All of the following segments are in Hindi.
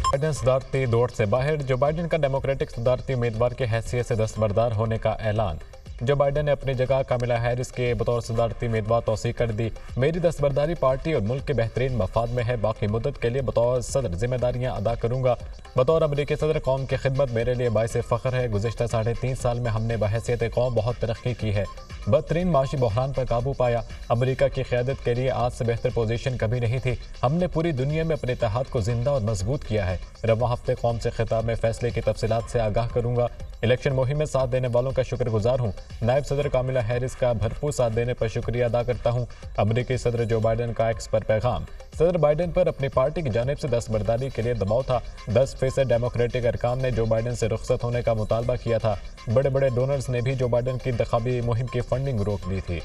बाइडेन सदारती दौड़ से बाहर, जो बाइडेन का डेमोक्रेटिक सदारती उम्मीदवार की हैसियत से दस्तबरदार होने का ऐलान। जो बाइडेन ने अपनी जगह कामिला हैरिस के बतौर सदारती उम्मीदवार तौसीक कर दी। मेरी दस्तबरदारी पार्टी और मुल्क के बेहतरीन मफाद में है। बाकी मुद्दत के लिए बतौर सदर जिम्मेदारियां अदा करूंगा। बतौर अमरीकी सदर कौम की खिदमत मेरे लिए बाइस फ़ख्र है। गुज़िश्ता 3.5 साल में हमने बहैसियत कौम बहुत तरक्की की है। बदतरीन माशी बहरान पर काबू पाया। अमरीका की क़यादत के लिए आज से बेहतर पोजीशन कभी नहीं थी। हमने पूरी दुनिया में अपने इत्तेहाद को जिंदा और मजबूत किया है। रवां हफ्ते कौम से खिताब में फैसले की तफसीलात से आगाह करूंगा। इलेक्शन मुहिम में साथ देने वालों का शुक्रगुजार हूँ। नायब सदर कामिला हैरिस का भरपूर साथ देने पर शुक्रिया अदा करता हूँ। अमरीकी सदर जो बाइडेन का एक्स पर पैगाम। सदर बाइडेन पर अपनी पार्टी की जानिब से दस्तबरदारी के लिए दबाव था। 10% डेमोक्रेटिक अरकान ने जो बाइडेन से रुखसत होने का मुतालबा किया था। बड़े बड़े डोनर्स ने भी जो बाइडेन की इंतखाबी मुहिम की फंडिंग रोक दी थी।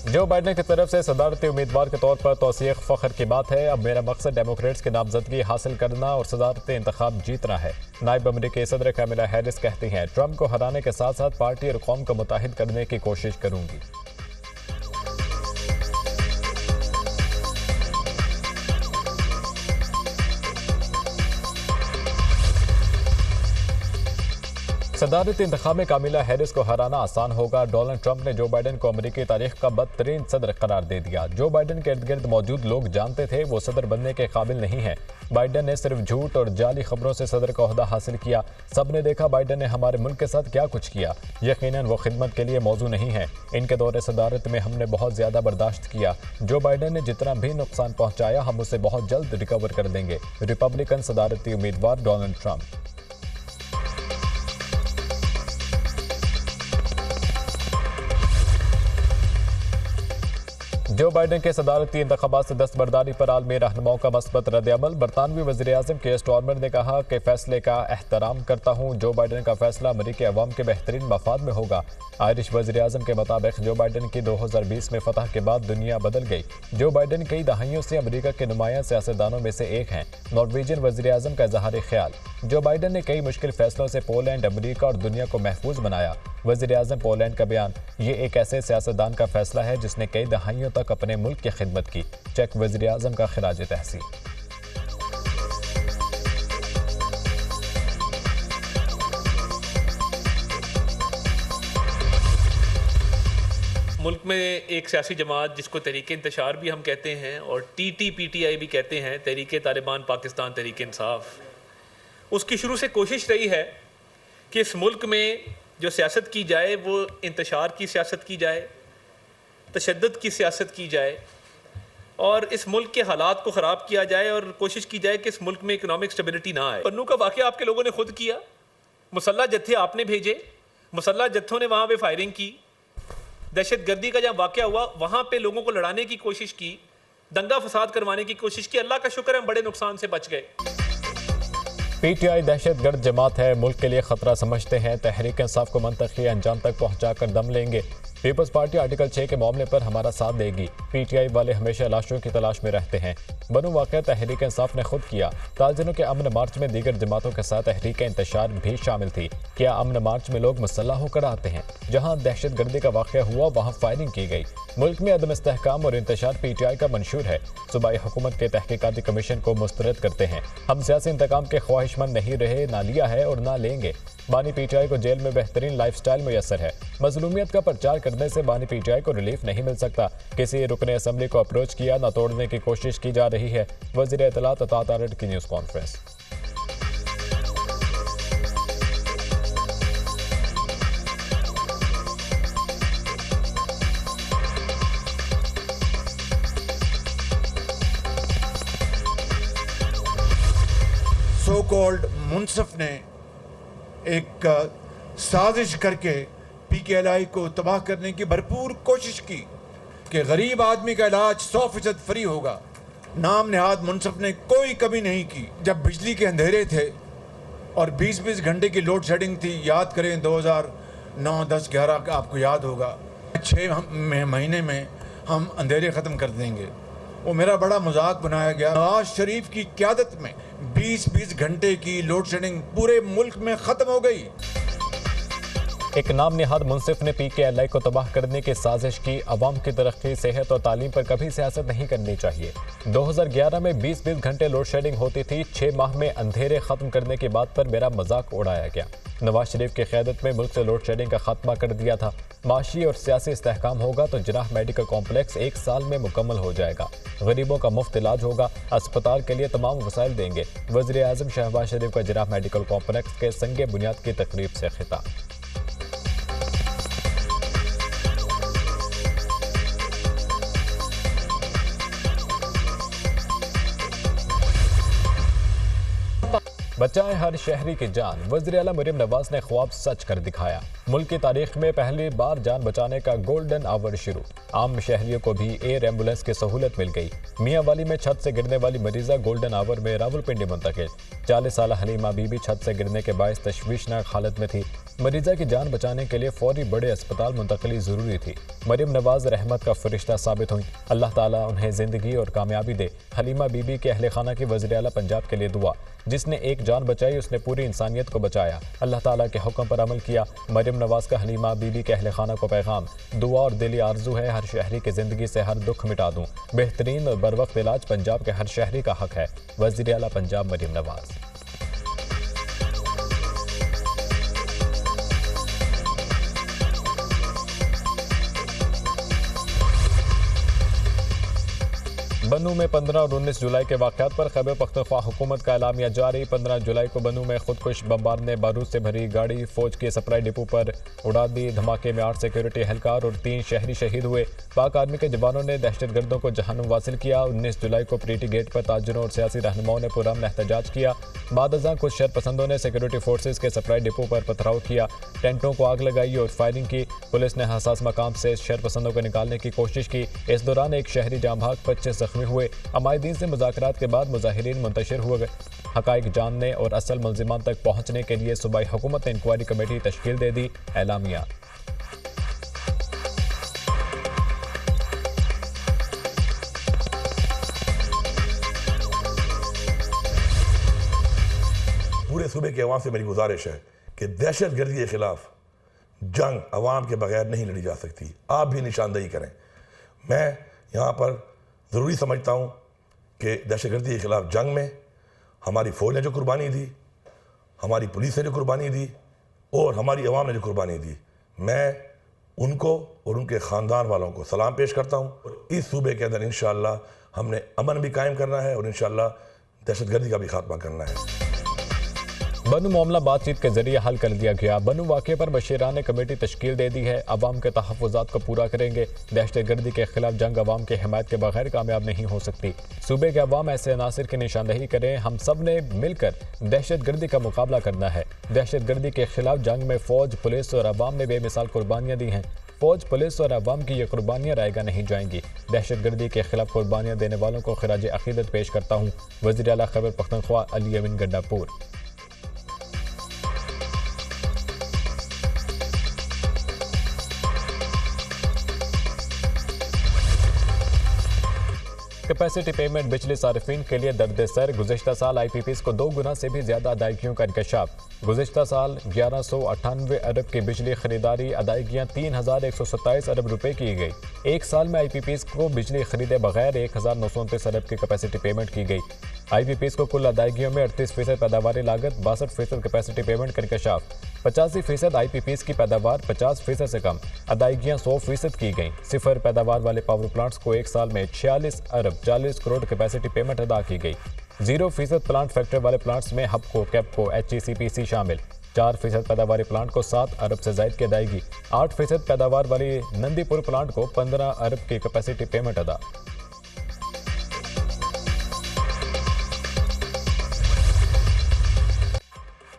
जो बाइडेन की तरफ से सदारती उम्मीदवार के तौर पर तौसीक फ़ख्र की बात है। अब मेरा मकसद डेमोक्रेट्स की नामजदगी हासिल करना और सदारती इंतखाब जीतना है। नायब अमरीकी सदर कामिला हैरिस कहती हैं, ट्रंप को हराने के साथ साथ पार्टी और कौम को मुत्तहिद करने की कोशिश करूंगी। सदारती इंतखाब में कामिला हैरिस को हराना आसान होगा। डोनाल्ड ट्रंप ने जो बाइडेन को अमरीकी तारीख का बदतरीन सदर करार दे दिया। जो बाइडेन के इर्द गिर्द मौजूद लोग जानते थे वो सदर बनने के काबिल नहीं है। बाइडेन ने सिर्फ झूठ और जाली खबरों से सदर का ओहदा हासिल किया। सब ने देखा बाइडेन ने हमारे मुल्क के साथ क्या कुछ किया। यकीनन वो खिदमत के लिए मौजू नहीं है। इनके दौरे सदारत में हमने बहुत ज्यादा बर्दाश्त किया। जो बाइडेन ने जितना भी नुकसान पहुंचाया हम उसे बहुत जल्द रिकवर कर देंगे। रिपब्लिकन सदारती उम्मीदवार डोनाल्ड ट्रंप। जो बाइडेन के सदारती इंतखाबात से दस्तबरदारी पर आलमी रहनुमाओं का मस्बत रद्द-ए-अमल। बरतानवी वज़ीर-ए-आज़म के स्टॉर्मर ने कहा कि फैसले का एहतराम करता हूँ। जो बाइडेन का फैसला अमरीकी अवाम के बेहतरीन मफाद में होगा। आयरिश वज़ीर-ए-आज़म के मुताबिक जो बाइडेन की 2020 में फतह के बाद दुनिया बदल गई। जो बाइडेन कई दहाइयों से अमरीका के नुमायां सियासतदानों में से एक हैं। नॉर्वेजियन वज़ीर-ए-आज़म का इज़हार ख्याल। जो बाइडेन ने कई मुश्किल फैसलों से पोलैंड, अमरीका और दुनिया को महफूज बनाया। वज़ीर-ए-आज़म पोलैंड का बयान, ये एक ऐसे सियासतदान का फैसला है जिसने कई दहाइयों तक अपने मुल्क की खिदमत की। चेक वज़ीर-ए-आज़म का खिराज तहसीन। मुल्क में एक सियासी जमात जिसको तहरीक इंतशार भी हम कहते हैं और TTPTI भी कहते हैं, तहरीक तालिबान पाकिस्तान तहरीक इंसाफ, उसकी शुरू से कोशिश रही है कि इस मुल्क में जो सियासत की जाए वो इंतशार की सियासत की जाए, तशद्दुद की सियासत की जाए और इस मुल्क के हालात को ख़राब किया जाए और कोशिश की जाए कि इस मुल्क में इकोनॉमिक स्टेबिलिटी ना आए। पन्नू का वाक़या आपके लोगों ने खुद किया। मुसल्ला जत्थे आपने भेजे, मुसल्ला जत्थों ने वहाँ पे फायरिंग की। दहशत गर्दी का जहाँ वाक़या हुआ वहाँ पे लोगों को लड़ाने की कोशिश की, दंगा फसाद करवाने की कोशिश की। अल्लाह का शुक्र है हम बड़े नुकसान से बच गए। PTI दहशतगर्द जमात है, मुल्क के लिए खतरा समझते हैं। तहरीक इंसाफ को मंतकी अंजाम तक पहुंचाकर दम लेंगे। पीपल्स पार्टी आर्टिकल 6 के मामले पर हमारा साथ देगी। PTI वाले हमेशा लाशों की तलाश में रहते हैं। बनु वाक़या तहरीक इंसाफ ने खुद किया। ताजिरों के अमन मार्च में दीगर जमातों के साथ तहरीक इंतशार भी शामिल थी। क्या अमन मार्च में लोग मुसल्लह होकर आते हैं? जहाँ दहशत गर्दी का वाक़या हुआ वहाँ फायरिंग की गई। मुल्क में अदम इस्तेहकाम और इंतशार PTI का मंशूर है। सूबाई हुकूमत के तहकीकाती कमीशन को मुस्तरद करते हैं। हम सियासी इंतकाम के ख्वाहिशमंद नहीं रहे, ना लिया है और ना लेंगे। बानी PTI को जेल में बेहतरीन लाइफ स्टाइल मुयसर है। मजलूमियत का प्रचार करने से बानी PTI को रिलीफ नहीं मिल सकता। किसी रुकने असम्बली को अप्रोच किया, न तोड़ने की कोशिश की जा रही है। वज़ीर इत्तलात अता तारड़ की news conference. So called Munsaf ने एक साजिश करके PKLI को तबाह करने की भरपूर कोशिश की कि गरीब आदमी का इलाज 100% फ्री होगा। नाम नेहाद मुनसफ ने कोई कमी नहीं की। जब बिजली के अंधेरे थे और 20-20 घंटे की लोड शेडिंग थी, याद करें 2009, 10, 11 का आपको याद होगा। 6 महीने में हम अंधेरे ख़त्म कर देंगे। वो मेरा बड़ा मजाक बनाया गया। नवाज शरीफ की क़यादत में 20-20 घंटे की लोड शेडिंग पूरे मुल्क में ख़त्म हो गई। एक नाम निहाद मुंसिफ ने PKLI को तबाह करने की साजिश की। अवाम की तरक्की, सेहत और तालीम पर कभी सियासत नहीं करनी चाहिए। 2011 में 20-20 घंटे लोड शेडिंग होती थी। 6 माह में अंधेरे खत्म करने की बात पर मेरा मजाक उड़ाया गया। नवाज शरीफ की क़यादत में मुल्क से लोड शेडिंग का खात्मा कर दिया था। माशी और सियासी इस्तेहकाम होगा तो जिनाह मेडिकल कॉम्प्लेक्स 1 साल में मुकम्मल हो जाएगा। गरीबों का मुफ्त इलाज होगा। अस्पताल के लिए तमाम वसाइल देंगे। वज़ीर-ए-आज़म शहबाज शरीफ का जिनाह मेडिकल कॉम्प्लेक्स के संगे बुनियाद की तकरीब से खिताब। बचाएं हर शहरी की जान, वज़ीर आला मरीम नवाज ने ख्वाब सच कर दिखाया। मुल्क की तारीख में पहली बार जान बचाने का गोल्डन आवर शुरू। आम शहरियों को भी एयर एम्बुलेंस की सहूलत मिल गई। मियांवाली में छत से गिरने वाली मरीजा गोल्डन आवर में रावलपिंडी मुंतकिल। 40 साल हलीमा बीबी छत से गिरने के बायस तशवीशनाक हालत में थी। मरीजा की जान बचाने के लिए फौरी बड़े अस्पताल मुंतकली जरूरी थी। मरीम नवाज रहमत का फरिश्ता साबित हुई। अल्लाह ताला उन्हें जिंदगी और कामयाबी दे। हलीमा बीबी के अहले खाना की वज़ीर आला पंजाब के लिए दुआ। जिसने एक जान बचाई उसने पूरी इंसानियत को बचाया। अल्लाह ताला के हुक्म पर अमल किया। मरीम नवाज का हलीमा बीबी के अहले खाना को पैगाम, दुआ और दिली आरजू है हर शहरी की जिंदगी से हर दुख मिटा दूं। बेहतरीन और बरवक्त इलाज पंजाब के हर शहरी का हक है। वज़ीर आला पंजाब मरीम नवाज। बनू में 15 और 19 जुलाई के वाक़यात पर खैबर पख्तूनख्वा हुकूमत का एलामिया जारी। 15 जुलाई को बनू में खुदकुश बमबार ने बारूद से भरी गाड़ी फौज के सप्लाई डिपो पर उड़ा दी। धमाके में 8 सिक्योरिटी एहलकार और 3 शहरी शहीद हुए। पाक आर्मी के जवानों ने दहशतगर्दों को जहन्नुम वासिल किया। 19 जुलाई को प्रीटी गेट पर ताजरों और सियासी रहनुमाओं ने पुरअमन एहतजाज किया। बाद अज़ां कुछ शरपसंदों ने सिक्योरिटी फोर्सेज के सप्लाई डिपो पर पथराव किया, टेंटों को आग लगाई और फायरिंग की। पुलिस ने हसास मकाम से शरपसंदों को निकालने की कोशिश की। इस दौरान एक शहरी जाँ भाग, 25 जख्मी हुए। अमायदीन से मुज़ाकरात के बाद मुजाहिरीन मुंतशिर हुए। हकाइक जानने और असल मुल्ज़िमान तक पहुँचने के लिए सूबाई हुकूमत ने इंक्वायरी कमेटी तश्कील दे दी। एलामिया। पूरे सूबे के अवाम से मेरी गुजारिश है कि दहशतगर्दी के खिलाफ जंग अवाम के बगैर नहीं लड़ी जा सकती। आप भी निशानदेही करें। मैं यहाँ पर ज़रूरी समझता हूँ कि दहशतगर्दी के खिलाफ जंग में हमारी फ़ौज ने जो कुर्बानी दी, हमारी पुलिस ने जो कुर्बानी दी और हमारी अवाम ने जो कुर्बानी दी, मैं उनको और उनके ख़ानदान वालों को सलाम पेश करता हूँ। और इस सूबे के अंदर इंशाअल्लाह हमने अमन भी कायम करना है और इंशाअल्लाह दहशतगर्दी का भी खात्मा करना है। बनू मामला बातचीत के जरिए हल कर दिया गया। बनू वाक़े पर बशीरान ने कमेटी तश्कील दे दी है। अवाम के तहफ़्फ़ुज़ात को पूरा करेंगे। दहशतगर्दी के खिलाफ जंग अवाम की हिमायत के बगैर कामयाब नहीं हो सकती। सूबे के अवाम ऐसे अनासिर की निशानदेही करें। हम सब ने मिलकर दहशतगर्दी का मुकाबला करना है। दहशतगर्दी के खिलाफ जंग में फ़ौज, पुलिस और अवाम ने बेमिसाल कुर्बानियाँ दी हैं। फ़ौज, पुलिस और अवाम की ये कुर्बानियाँ रायगा नहीं जाएंगी। दहशतगर्दी के खिलाफ कुर्बानियाँ देने वालों को खिराज अक़ीदत पेश करता हूँ। वज़ीर आला खैबर पख्तूनख्वा अली अमीन गंडापुर। कैपेसिटी पेमेंट बिजली सार्फिन के लिए दर्द सर। गुज़िश्ता साल IPPs को 2 गुना से भी ज़्यादा अदायगियों का इंकशाफ। गुज़िश्ता साल 1198 अरब की बिजली खरीदारी, अदायगियाँ 3127 अरब रुपए की गई। एक साल में IPPs को बिजली खरीदे बगैर 1929 अरब की कैपेसिटी पेमेंट की गई। IPPs को कुल अदायगियों में 38% पैदावारी लागत, 62% कैपेसिटी पेमेंट का इंकशाफ। 85% IPPs की पैदावार, 50% से कम अदायगियाँ 100% की गई। सिफर पैदावार वाले पावर प्लांट्स को एक साल में 46 अरब 40 करोड़ कैपेसिटी पेमेंट अदा की गई। 0% प्लांट फैक्टर वाले प्लांट्स में हबको, कैपको, HECPC शामिल। 4% पैदावारी प्लांट को 7 अरब से जायद की अदायगी। 8% पैदावार वाली नंदीपुर प्लांट को 15 अरब की कैपेसिटी पेमेंट अदा।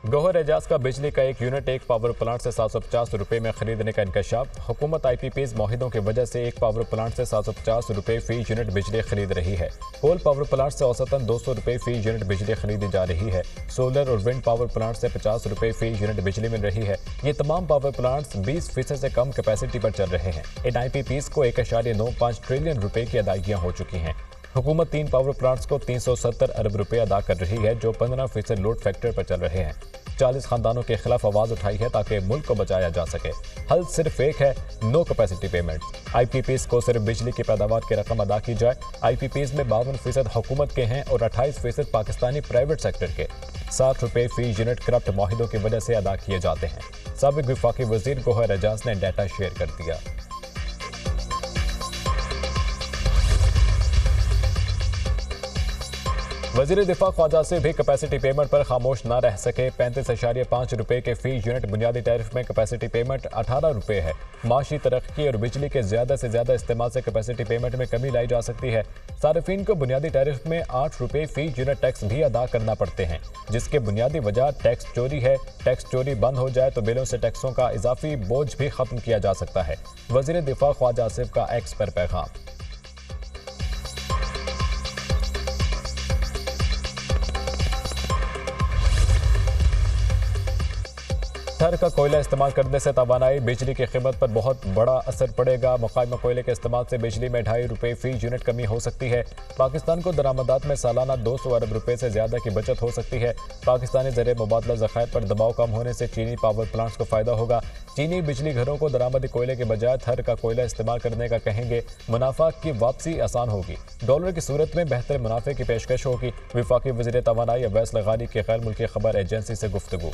गौहर एजाज का बिजली का एक यूनिट एक पावर प्लांट से 750 रुपये में खरीदने का इंकशाफ। हुकूमत IPPs माहिदों की वजह से एक पावर प्लांट से 750 रुपये फी यूनिट बिजली खरीद रही है। कोल पावर प्लांट से औसतन 200 रुपये फी यूनिट बिजली खरीदी जा रही है। सोलर और विंड पावर प्लांट से 50 रुपये फी यूनिट बिजली मिल रही है। ये तमाम पावर प्लांट्स 20% से कम कैपेसिटी पर चल रहे हैं। इन IPPs को 1.95 ट्रिलियन रुपये की अदायगियाँ हो चुकी हैं। हुकूमत 3 पावर प्लांट्स को 370 अरब रुपए अदा कर रही है, जो 15% लोड फैक्टर पर चल रहे हैं। 40 खानदानों के खिलाफ आवाज उठाई है ताकि मुल्क को बचाया जा सके। हल सिर्फ एक है, नो कैपेसिटी पेमेंट। IPPs को सिर्फ बिजली की पैदावार की रकम अदा की जाए। IPPs में 52% हुकूमत के हैं और 28% पाकिस्तानी प्राइवेट सेक्टर के। 60 रुपए फी यूनिट करप्ट माहिदों की वजह से अदा किए जाते हैं। साबिक वफाकी वजीर गोहर एजाज ने डाटा शेयर कर दिया। वजीर दिफा ख्वाजा से भी कैपेसिटी पेमेंट पर खामोश न रह सके। 35.5 रुपए के फी यूनिट बुनियादी टैरिफ में कैपेसिटी पेमेंट 18 रुपए है। माशी तरक्की और बिजली के ज्यादा से ज्यादा इस्तेमाल से कैपेसिटी पेमेंट में कमी लाई जा सकती है। सार्फिन को बुनियादी टैरिफ में 8 रुपए फी यूनिट टैक्स भी अदा करना पड़ते हैं, जिसके बुनियादी वजह टैक्स चोरी है। टैक्स चोरी बंद हो जाए तो बिलों से टैक्सों का इजाफी बोझ भी खत्म किया जा सकता है। वजीर दिफा ख्वाजा आसिफ का एक्स पर पैगाम। थर का कोयला इस्तेमाल करने से तवानाई बिजली की कीमत पर बहुत बड़ा असर पड़ेगा। मुकायमा कोयले के इस्तेमाल से बिजली में 2.5 रुपए फी यूनिट कमी हो सकती है। पाकिस्तान को दरामदात में सालाना 200 अरब रुपए से ज्यादा की बचत हो सकती है। पाकिस्तानी ज़र मुबादला ज़खायर पर दबाव कम होने से चीनी पावर प्लांट्स को फायदा होगा। चीनी बिजली घरों को दरामदी कोयले के बजाय थर का कोयला इस्तेमाल करने का कहेंगे। मुनाफा की वापसी आसान होगी। डॉलर की सूरत में बेहतर मुनाफे की पेशकश होगी। वफाकी वज़ीर तवानाई अवैस लगानी की गैर मुल्की खबर एजेंसी से गुफ्तगू।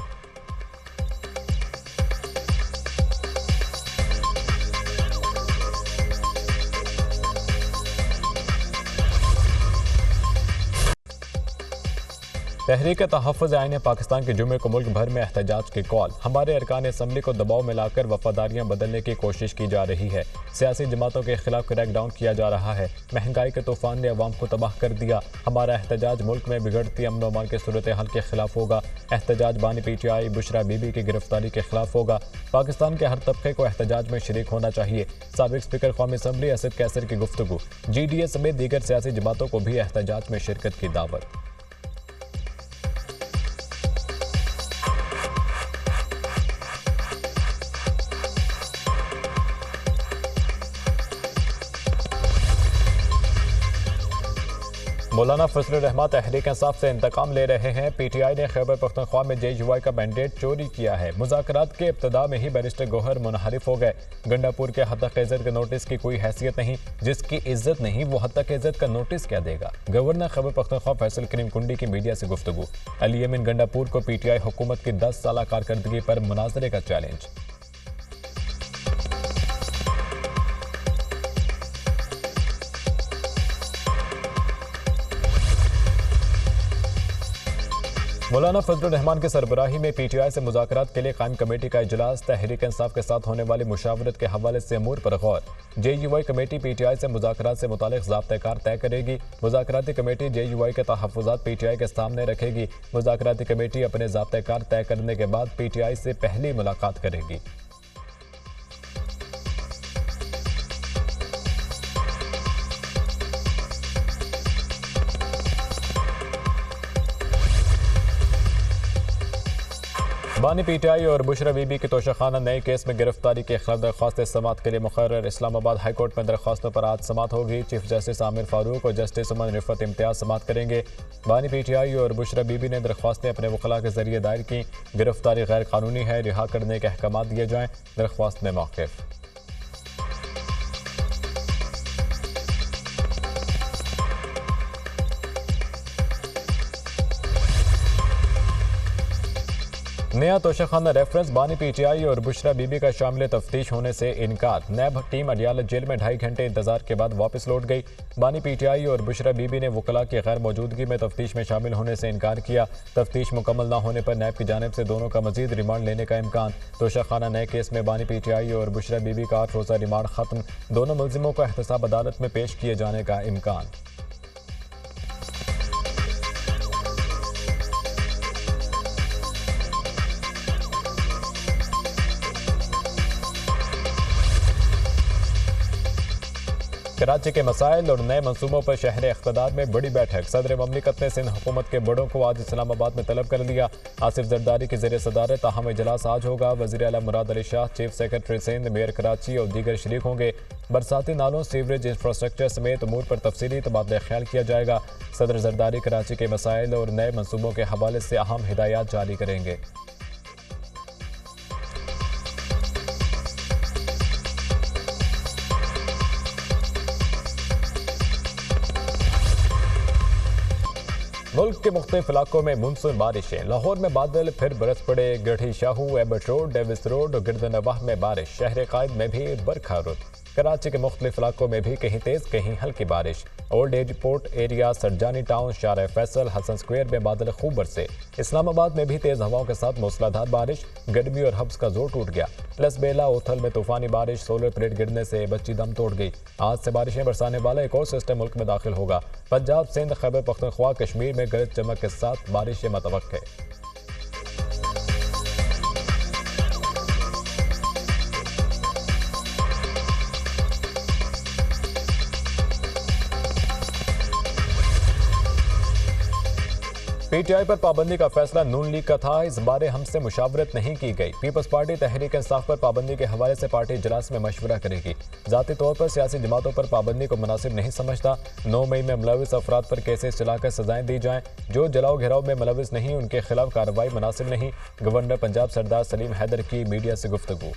तहरीक तहफ़्फ़ुज़ आईन पाकिस्तान के जुमे को मुल्क भर में एहतजाज की कॉल। हमारे अरकान असम्बली को दबाव में लाकर वफादारियां बदलने की कोशिश की जा रही है। सियासी जमातों के खिलाफ क्रैकडाउन किया जा रहा है। महंगाई के तूफान ने अवाम को तबाह कर दिया। हमारा एहतजाज मुल्क में बिगड़ती अमन अमान की सूरत हाल के खिलाफ होगा। एहतजाज बानी PTI बुशरा बीबी की गिरफ्तारी के खिलाफ होगा। पाकिस्तान के हर तबके को एहतजाज में शरीक होना चाहिए। साबिक स्पीकर कौमी असम्बली असद कैसर की गुफ्तगू। GDA समेत दीगर सियासी जमातों को भी एहतजाज में शिरकत की दावत। मौलाना फजल रहमान तहरीक इंसाफ से इंतकाम ले रहे हैं। PTI ने खैबर पख्तूनख्वा में JUI का मैंडेट चोरी किया है। मुज़ाकरात के इब्तिदा में ही बैरिस्टर गौहर मुनहरिफ हो गए। गंडापुर के हद तक इज्जत के नोटिस की कोई हैसियत नहीं। जिसकी इज्जत नहीं वो हद तक इज्जत का नोटिस क्या देगा। गवर्नर खैबर पख्तूनख्वा फैसल करीम कुंडी की मीडिया से गुफ्तगू। अली यमीन गंडापुर को PTI हुकूमत की 10 साला कारकर्दगी पर मुनाजरे का चैलेंज। मौलाना फजल रहमान की सरबराही में PTI से मुज़ाकरात के लिए कायम कमेटी का इजलास। तहरीक इंसाफ के साथ होने वाली मुशावरत के हवाले से अमूर पर गौर। JUI कमेटी PTI से मुज़ाकरात से मुतालिक ज़ाब्ता-ए-कार तय करेगी। मुज़ाकराती कमेटी JUI के तहफ़्फ़ुज़ात PTI के सामने रखेगी। मुज़ाकराती कमेटी अपने ज़ाब्ता-ए-कार तय करने के बाद PTI से पहली मुलाकात करेगी। बानी PTI और बुशरा बीबी की तोशाखाना नए केस में गिरफ्तारी के खिलाफ दरख्वास्त समात के लिए मुकर्रर। इस्लामाबाद हाई कोर्ट में दरख्वास्तों पर आज समात होगी। चीफ जस्टिस आमिर फारूक और जस्टिस उमर रिफत इम्तियाज समात करेंगे। बानी PTI और बुशरा बीबी ने दरख्वास्तें अपने वकला के जरिए दायर की। गिरफ्तारी गैर कानूनी है, रिहा करने के अहकाम दिए जाएं। दरख्वास्त में मौक़िफ़। नया तोशाखाना रेफरेंस। बानी PTI और बुशरा बीबी का शामिल तफ्तीश होने से इनकार। नैब टीम अडियाला जेल में 2.5 घंटे इंतजार के बाद वापस लौट गई। बानी PTI और बुशरा बीबी ने वकला की गैर मौजूदगी में तफ्तीश में शामिल होने से इनकार किया। तफ्तीश मुकम्मल न होने पर नैब की जानिब से दोनों का मजीद रिमांड लेने का इम्कान। तोशाखाना नए केस में बानी PTI और बुशरा बीबी का 8 रोज़ा रिमांड खत्म। दोनों मुलजिमों को एहतसाब अदालत में पेश किए जाने का इम्कान। कराची के मसाइल और नए मंसूबों पर शहर इख्तिदार में बड़ी बैठक। सदर ममलिकत ने सिंध हुकूमत के बड़ों को आज इस्लामाबाद में तलब कर लिया। आसिफ जरदारी की ज़ेर सदारत अहम इजलास आज होगा। वज़ीर आला Murad Ali Shah, chief secretary Sindh, mayor Karachi और दीगर शरीक होंगे। बरसाती नालों, सीवरेज इंफ्रास्ट्रक्चर समेत उमूर पर तफसीली तबादला ख्याल किया जाएगा। सदर जरदारी कराची के मसाइल और नए मंसूबों के हवाले से अहम हिदायत जारी करेंगे। मुल्क के मुख्तलिफ इलाकों में मानसून बारिशें। लाहौर में बादल फिर बरस पड़े। Garhi Shahu, Abbott road, Davis road और गिरदनवाह में बारिश। शहर कायद में भी बरखा रुत। कराची के मुख्तलिफ इलाकों में भी कहीं तेज कहीं हल्की बारिश। Old airport area, Sarjani town, शारा फैसल, हसन स्क्वायर में बादल खूब बरसे। इस्लामाबाद में भी तेज हवाओं के साथ मूसलाधार बारिश। गर्मी और हब्स का जोर टूट गया। लसबेला, ओथल में तूफानी बारिश। सोलर प्लेट गिरने से बच्ची दम तोड़ गई। आज से बारिशें बरसाने वाला एक और सिस्टम मुल्क में दाखिल होगा। पंजाब, सिंध, खैबर पख्तूनख्वा, कश्मीर में गरज चमक के साथ बारिशें मतवक्के। पीटीआई पर पाबंदी का फैसला नून लीग का था। इस बारे हमसे मुशावरत नहीं की गई। पीपल्स पार्टी तहरीक इंसाफ पर पाबंदी के हवाले से पार्टी इजलास में मशवरा करेगी। जाती तौर पर सियासी जमातों पर पाबंदी को मुनासिब नहीं समझता। 9 मई में मुलविस अफराद पर केसेस चलाकर सजाएं दी जाएं। जो जलाओ घेराव में मुलविस नहीं, उनके खिलाफ कार्रवाई मुनासिब नहीं। गवर्नर पंजाब सरदार सलीम हैदर की मीडिया से गुफ्तगू।